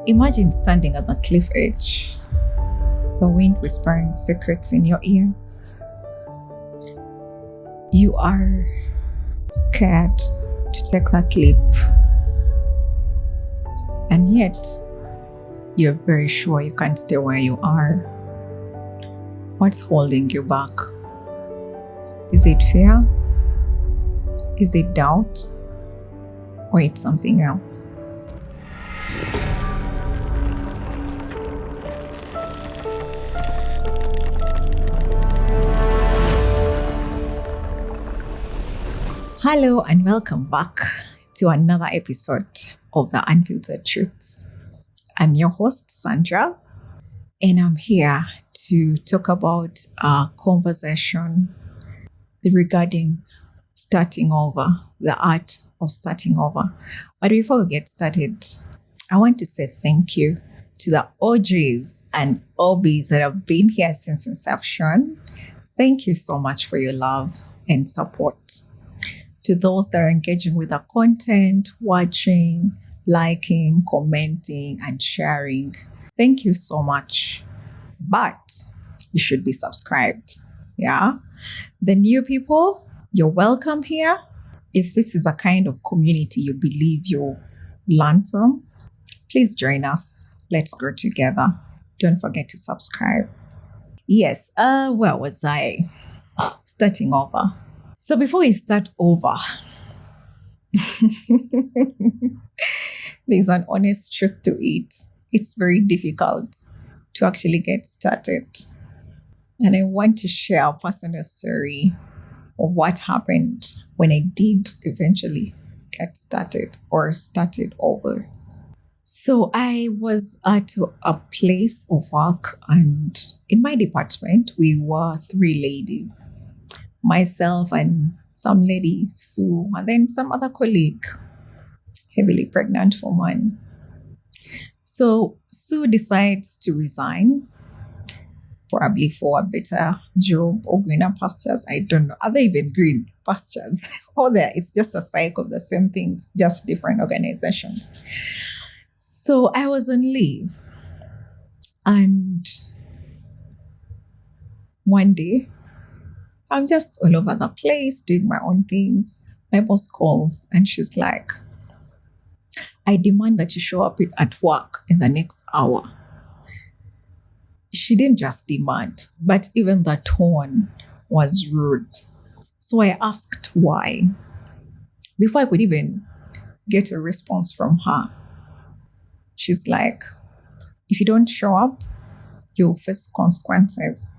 Imagine standing at the cliff edge, the wind whispering secrets in your ear. You are scared to take that leap, and yet you're very sure you can't stay where you are. What's holding you back? Is it fear? Is it doubt? Or it's something else? Hello and welcome back to another episode of The Unfiltered Truths. I'm your host, Sandra, and I'm here to talk about a conversation regarding starting over, the art of starting over. But before we get started, I want to say thank you to the OGs and OBs that have been here since inception. Thank you so much for your love and support. To those that are engaging with our content, watching, liking, commenting, and sharing, thank you so much. But you should be subscribed. Yeah. The new people, you're welcome here. If this is a kind of community you believe you'll learn from, please join us. Let's grow together. Don't forget to subscribe. Yes, where was I? Starting over. So before we start over, there's an honest truth to it. It's very difficult to actually get started. And I want to share a personal story of what happened when I did eventually get started or started over. So I was at a place of work, and in my department, we were 3 ladies. Myself and some lady, Sue, and then some other colleague, heavily pregnant woman. So Sue decides to resign, probably for a better job or greener pastures. I don't know. Are they even green pastures? Or it's just a cycle of the same things, just different organizations. So I was on leave, and one day, I'm just all over the place doing my own things. My boss calls and she's like, I demand that you show up at work in the next hour. She didn't just demand, but even the tone was rude. So I asked why. Before I could even get a response from her, she's like, if you don't show up, you'll face consequences.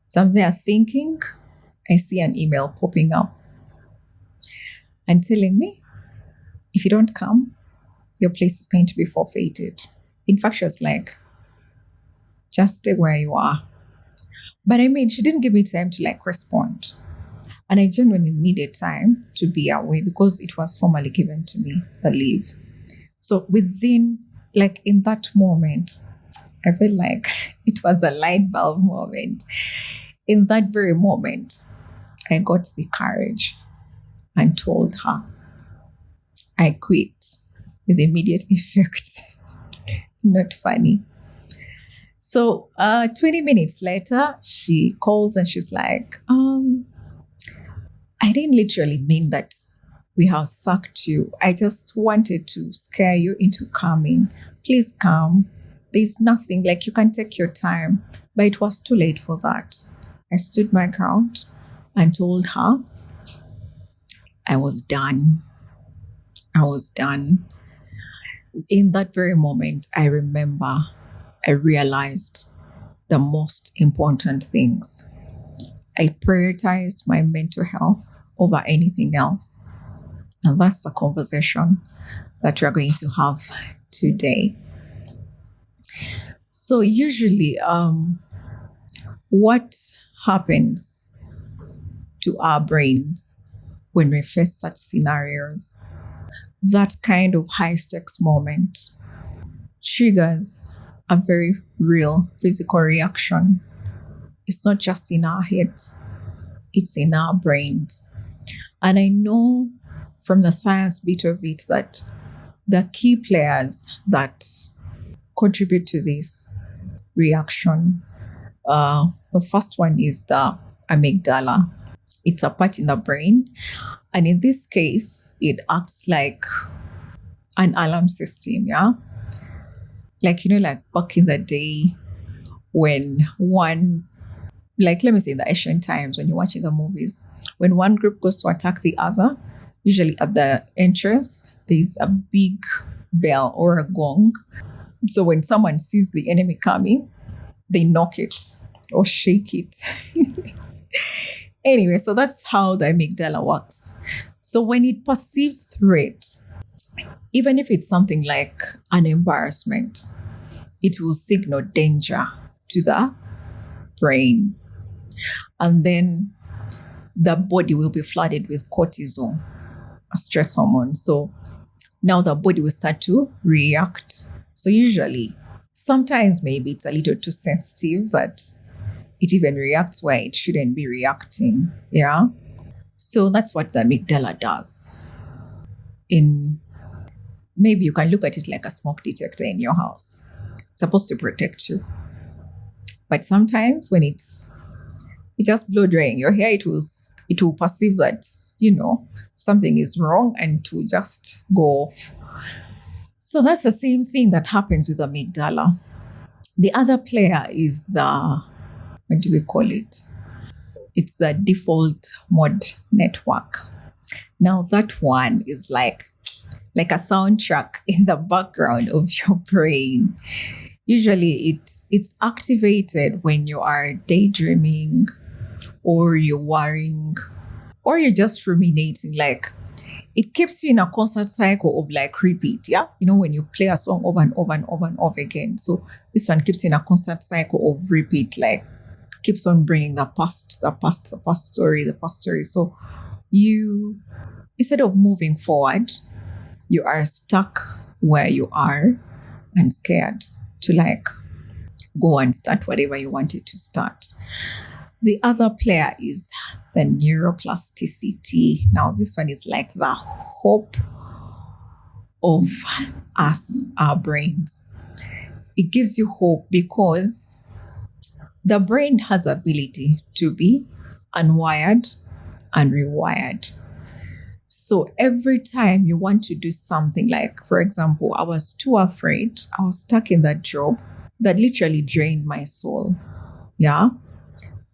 So I'm there thinking, I see an email popping up and telling me, if you don't come, your place is going to be forfeited. In fact, she was like, just stay where you are. But I mean, she didn't give me time to respond. And I genuinely needed time to be away because it was formally given to me, the leave. So within, in that moment, I felt like it was a light bulb moment. In that very moment, I got the courage and told her, I quit with immediate effect. Not funny. So 20 minutes later, she calls and she's like, I didn't literally mean that we have sacked you. I just wanted to scare you into coming. Please come. There's nothing, you can take your time. But it was too late for that. I stood my ground and told her I was done. I was done. In that very moment, I remember I realized the most important things. I prioritized my mental health over anything else. And that's the conversation that we're going to have today. So usually, what happens to our brains when we face such scenarios? That kind of high-stakes moment triggers a very real physical reaction. It's not just in our heads, it's in our brains. And I know from the science bit of it that the key players that contribute to this reaction. The first one is the amygdala. It's a part in the brain. And in this case, it acts like an alarm system, yeah? Like, like back in the day when let me say in the ancient times when you're watching the movies, when one group goes to attack the other, usually at the entrance, there's a big bell or a gong. So when someone sees the enemy coming, they knock it or shake it. Anyway, so that's how the amygdala works. So when it perceives threat, even if it's something like an embarrassment, it will signal danger to the brain. And then the body will be flooded with cortisol, a stress hormone. So now the body will start to react. So usually, sometimes maybe it's a little too sensitive that it even reacts where it shouldn't be reacting. Yeah. So that's what the amygdala does. Maybe you can look at it like a smoke detector in your house. It's supposed to protect you. But sometimes when it just blow drying your hair, it will perceive that, something is wrong and it will just go off. So that's the same thing that happens with the amygdala. The other player is what do we call it? It's the default mode network. Now that one is like a soundtrack in the background of your brain. Usually it's activated when you are daydreaming or you're worrying or you're just ruminating. Like it keeps you in a constant cycle of like repeat. Yeah. When you play a song over and over and over and over again. So this one keeps you in a constant cycle of repeat, like keeps on bringing the past story. So you, instead of moving forward, you are stuck where you are and scared to like go and start whatever you wanted to start. The other player is the neuroplasticity. Now, this one is like the hope of us, our brains. It gives you hope because the brain has ability to be unwired and rewired. So every time you want to do something, like, for example, I was too afraid, I was stuck in that job that literally drained my soul. Yeah.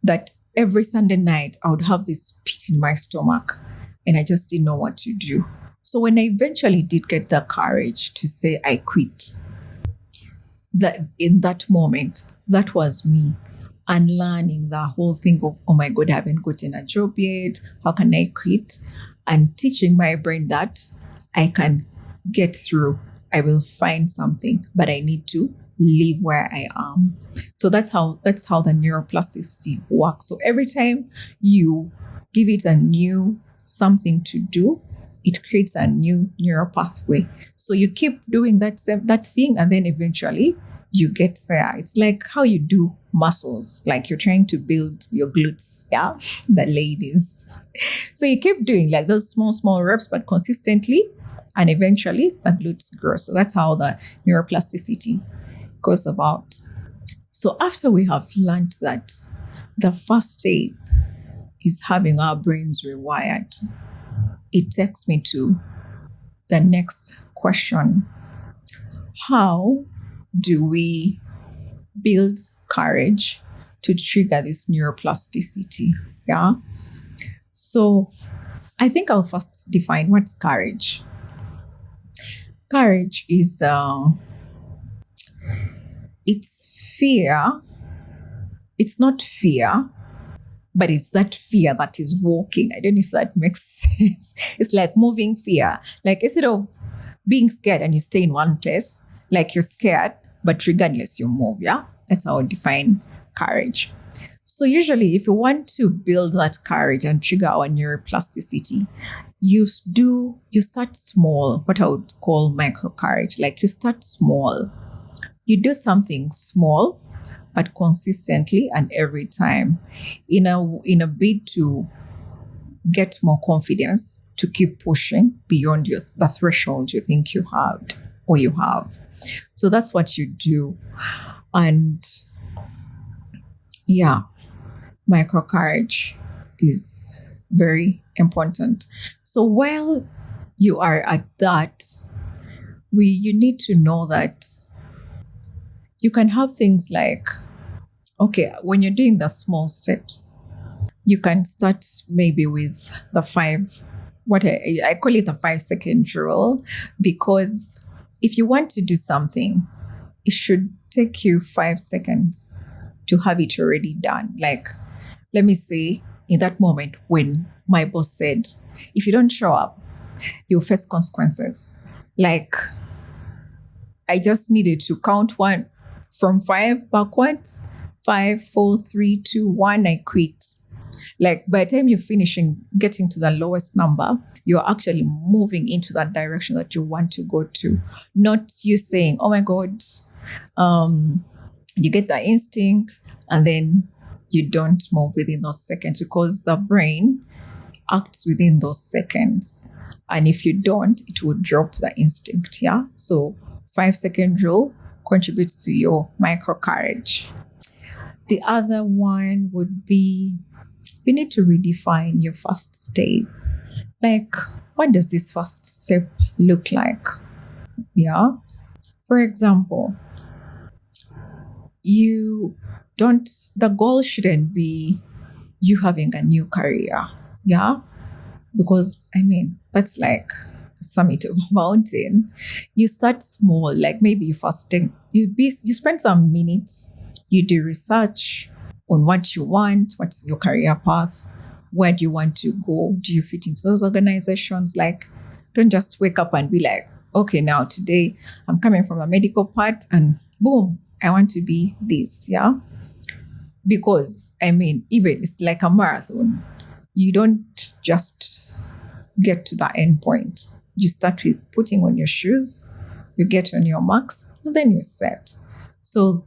That every Sunday night I would have this pit in my stomach and I just didn't know what to do. So when I eventually did get the courage to say I quit, that in that moment, that was me unlearning the whole thing of, oh my God, I haven't gotten a job yet. How can I quit? And teaching my brain that I can get through. I will find something, but I need to live where I am. So that's how the neuroplasticity works. So every time you give it a new something to do, it creates a new neural pathway. So you keep doing that thing, and then eventually you get there. It's like how you do muscles, like you're trying to build your glutes, yeah, the ladies. So you keep doing like those small reps, but consistently, and eventually the glutes grow. So that's how the neuroplasticity goes about. So after we have learned that the first step is having our brains rewired, it takes me to the next question. How do we build courage to trigger this neuroplasticity? Yeah. So I think I'll first define what's courage. Courage is it's fear. It's not fear, but it's that fear that is walking. I don't know if that makes sense. It's like moving fear. Like instead of being scared and you stay in one place, like you're scared, but regardless you move. Yeah, that's how I define courage. So usually if you want to build that courage and trigger our neuroplasticity, you start small, what I would call micro courage. Like you start small. You do something small, but consistently and every time in a bid to get more confidence to keep pushing beyond the threshold you think you have or you have. So that's what you do. And yeah, micro courage is very important. So while you are at that, you need to know that you can have things like, okay, when you're doing the small steps, you can start maybe with the what I call it the 5-second rule, because if you want to do something, it should take you 5 seconds to have it already done. Like, let me say, in that moment when my boss said, if you don't show up, you'll face consequences. Like, I just needed to count one from 5 backwards. 5, 4, 3, 2, 1, I quit. Like, by the time you're finishing, getting to the lowest number, you're actually moving into that direction that you want to go to. Not you saying, oh my God, you get the instinct and then you don't move within those seconds, because the brain acts within those seconds. And if you don't, it will drop the instinct. Yeah. So 5-second rule contributes to your micro courage. The other one would be, you need to redefine your first step. Like, what does this first step look like? Yeah. For example, the goal shouldn't be you having a new career. Yeah. Because, that's like the summit of a mountain. You start small, like maybe you spend some minutes, you do research on what you want, what's your career path, where do you want to go, do you fit into those organizations? Like, don't just wake up and be like, okay, now today I'm coming from a medical part and boom, I want to be this. Yeah. Because even it's like a marathon. You don't just get to the end point. You start with putting on your shoes, you get on your marks, and then you set. So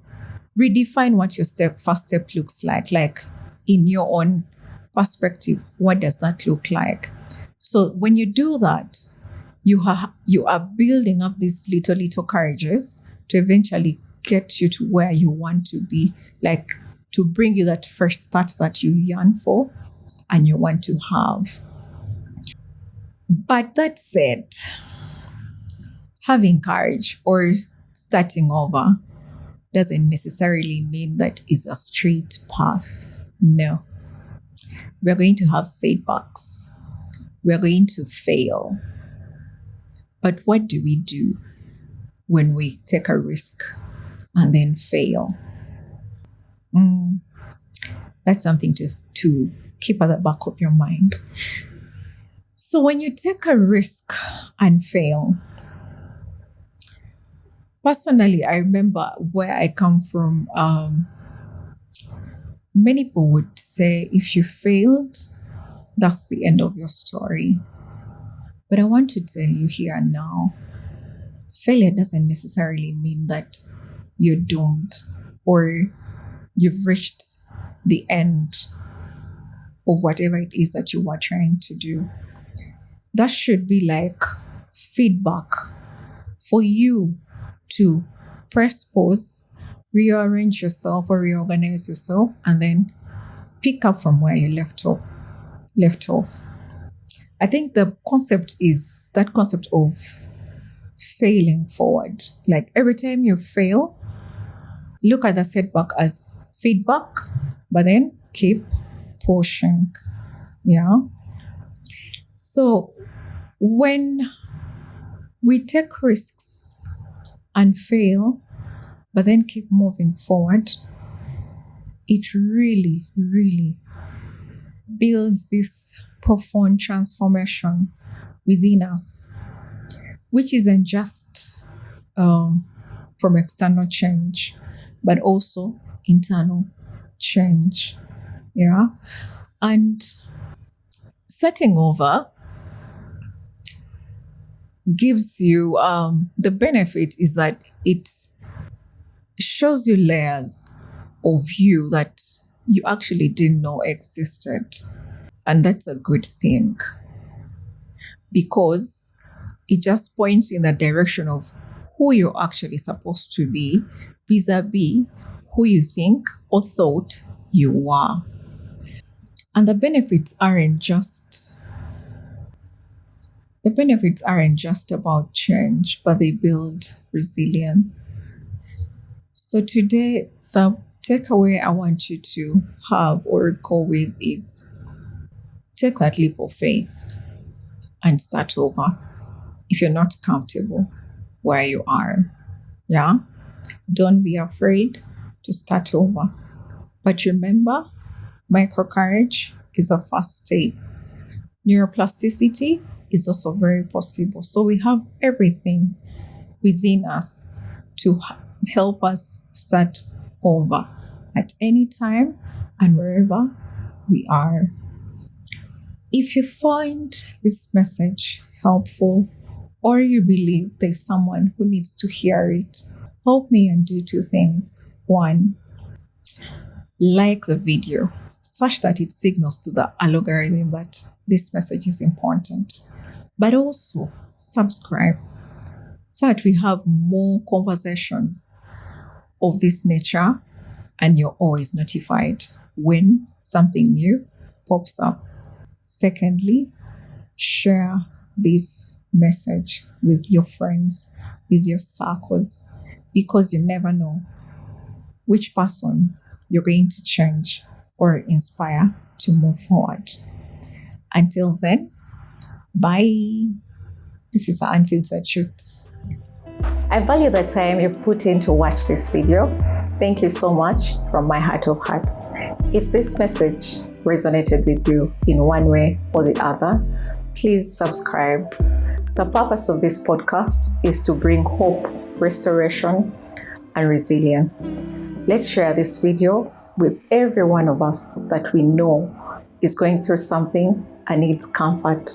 redefine what your first step looks like. Like, in your own perspective, what does that look like? So when you do that, you are building up these little courages to eventually get you to where you want to be, like to bring you that first start that you yearn for and you want to have. But that said, having courage or starting over doesn't necessarily mean that it's a straight path. No. We're going to have setbacks. We're going to fail. But what do we do when we take a risk and then fail? That's something to keep at the back of your mind. So when you take a risk and fail, personally, I remember where I come from. Many people would say, if you failed, that's the end of your story. But I want to tell you here and now, failure doesn't necessarily mean that you're doomed or you've reached the end of whatever it is that you were trying to do. That should be like feedback for you to press pause, rearrange yourself or reorganize yourself, and then pick up from where you left off. I think the concept is that concept of failing forward. Like, every time you fail, look at the setback as feedback, but then keep pushing. Yeah. So when we take risks and fail, but then keep moving forward, it really, really builds this profound transformation within us, which isn't just from external change, but also internal change. Yeah. And starting over gives you the benefit is that it shows you layers of you that you actually didn't know existed. And that's a good thing. because it just points in the direction of who you're actually supposed to be vis-a-vis who you think or thought you are. And the benefits aren't just about change, but they build resilience. So today, the takeaway I want you to have or go with is take that leap of faith and start over if you're not comfortable where you are. Yeah? Don't be afraid to start over. But remember, micro courage is a first step. Neuroplasticity is also very possible. So we have everything within us to help us start over at any time and wherever we are. If you find this message helpful or you believe there's someone who needs to hear it, help me and do two things. One, like the video such that it signals to the algorithm that this message is important. But also subscribe so that we have more conversations of this nature and you're always notified when something new pops up. Secondly, share this message with your friends, with your circles, because you never know which person you're going to change or inspire to move forward. Until then, bye. This is Unfiltered Truths. I value the time you've put in to watch this video. Thank you so much from my heart of hearts. If this message resonated with you in one way or the other, please subscribe. The purpose of this podcast is to bring hope, restoration, and resilience. Let's share this video with every one of us that we know is going through something and needs comfort